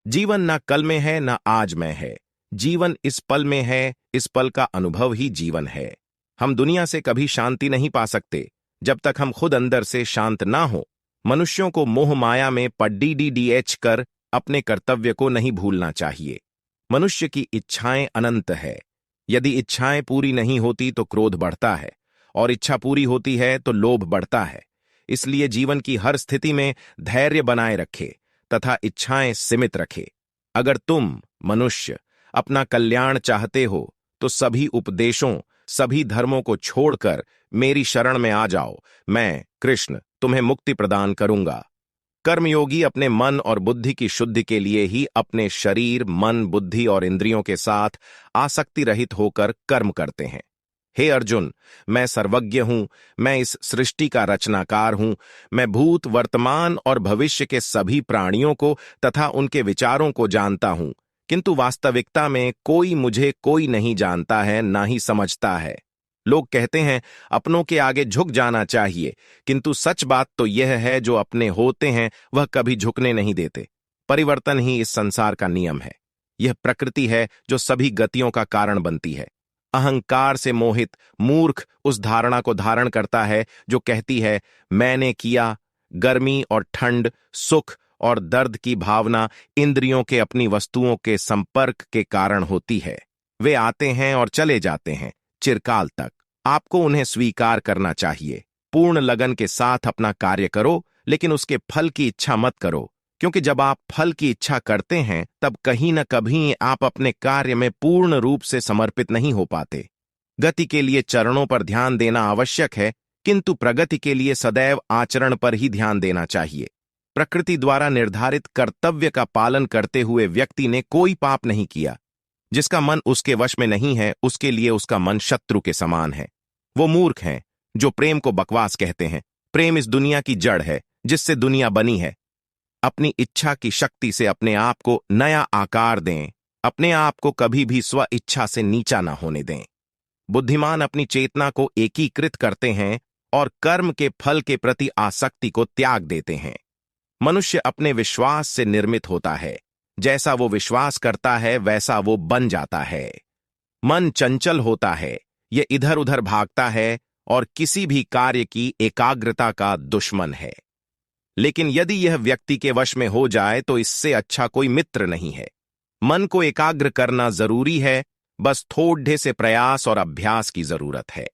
जीवन ना कल में है ना आज में है। जीवन इस पल में है, इस पल का अनुभव ही जीवन है। हम दुनिया से कभी शांति नहीं पा सकते जब तक हम खुद अंदर से शांत ना हो। मनुष्यों को मोह माया में पड्डीडीएच कर अपने कर्तव्य को नहीं भूलना चाहिए। मनुष्य की इच्छाएं अनंत है। यदि इच्छाएं पूरी नहीं होती तो क्रोध बढ़ता है, और इच्छा पूरी होती है तो लोभ बढ़ता है। इसलिए जीवन की हर स्थिति में धैर्य बनाए रखे तथा इच्छाएं सीमित रखे। अगर तुम मनुष्य अपना कल्याण चाहते हो तो सभी उपदेशों, सभी धर्मों को छोड़कर मेरी शरण में आ जाओ। मैं कृष्ण तुम्हें मुक्ति प्रदान करूंगा। कर्मयोगी अपने मन और बुद्धि की शुद्धि के लिए ही अपने शरीर, मन, बुद्धि और इंद्रियों के साथ आसक्ति रहित होकर कर्म करते हैं। हे अर्जुन, मैं सर्वज्ञ हूं, मैं इस सृष्टि का रचनाकार हूं। मैं भूत, वर्तमान और भविष्य के सभी प्राणियों को तथा उनके विचारों को जानता हूं, किंतु वास्तविकता में कोई नहीं जानता है, ना ही समझता है। लोग कहते हैं अपनों के आगे झुक जाना चाहिए, किंतु सच बात तो यह है जो अपने होते हैं वह कभी झुकने नहीं देते। परिवर्तन ही इस संसार का नियम है। यह प्रकृति है जो सभी गतियों का कारण बनती है। अहंकार से मोहित मूर्ख उस धारणा को धारण करता है जो कहती है मैंने किया। गर्मी और ठंड, सुख और दर्द की भावना इंद्रियों के अपनी वस्तुओं के संपर्क के कारण होती है। वे आते हैं और चले जाते हैं चिरकाल तक। आपको उन्हें स्वीकार करना चाहिए। पूर्ण लगन के साथ अपना कार्य करो, लेकिन उसके फल की इच्छा मत करो, क्योंकि जब आप फल की इच्छा करते हैं तब कहीं न कभी आप अपने कार्य में पूर्ण रूप से समर्पित नहीं हो पाते। गति के लिए चरणों पर ध्यान देना आवश्यक है, किंतु प्रगति के लिए सदैव आचरण पर ही ध्यान देना चाहिए। प्रकृति द्वारा निर्धारित कर्तव्य का पालन करते हुए व्यक्ति ने कोई पाप नहीं किया। जिसका मन उसके वश में नहीं है, उसके लिए उसका मन शत्रु के समान है। वो मूर्ख हैं जो प्रेम को बकवास कहते हैं। प्रेम इस दुनिया की जड़ है जिससे दुनिया बनी है। अपनी इच्छा की शक्ति से अपने आप को नया आकार दें। अपने आप को कभी भी स्व इच्छा से नीचा ना होने दें। बुद्धिमान अपनी चेतना को एकीकृत करते हैं और कर्म के फल के प्रति आसक्ति को त्याग देते हैं। मनुष्य अपने विश्वास से निर्मित होता है। जैसा वो विश्वास करता है वैसा वो बन जाता है। मन चंचल होता है, यह इधर उधर भागता है और किसी भी कार्य की एकाग्रता का दुश्मन है। लेकिन यदि यह व्यक्ति के वश में हो जाए तो इससे अच्छा कोई मित्र नहीं है। मन को एकाग्र करना जरूरी है, बस थोड़े से प्रयास और अभ्यास की जरूरत है।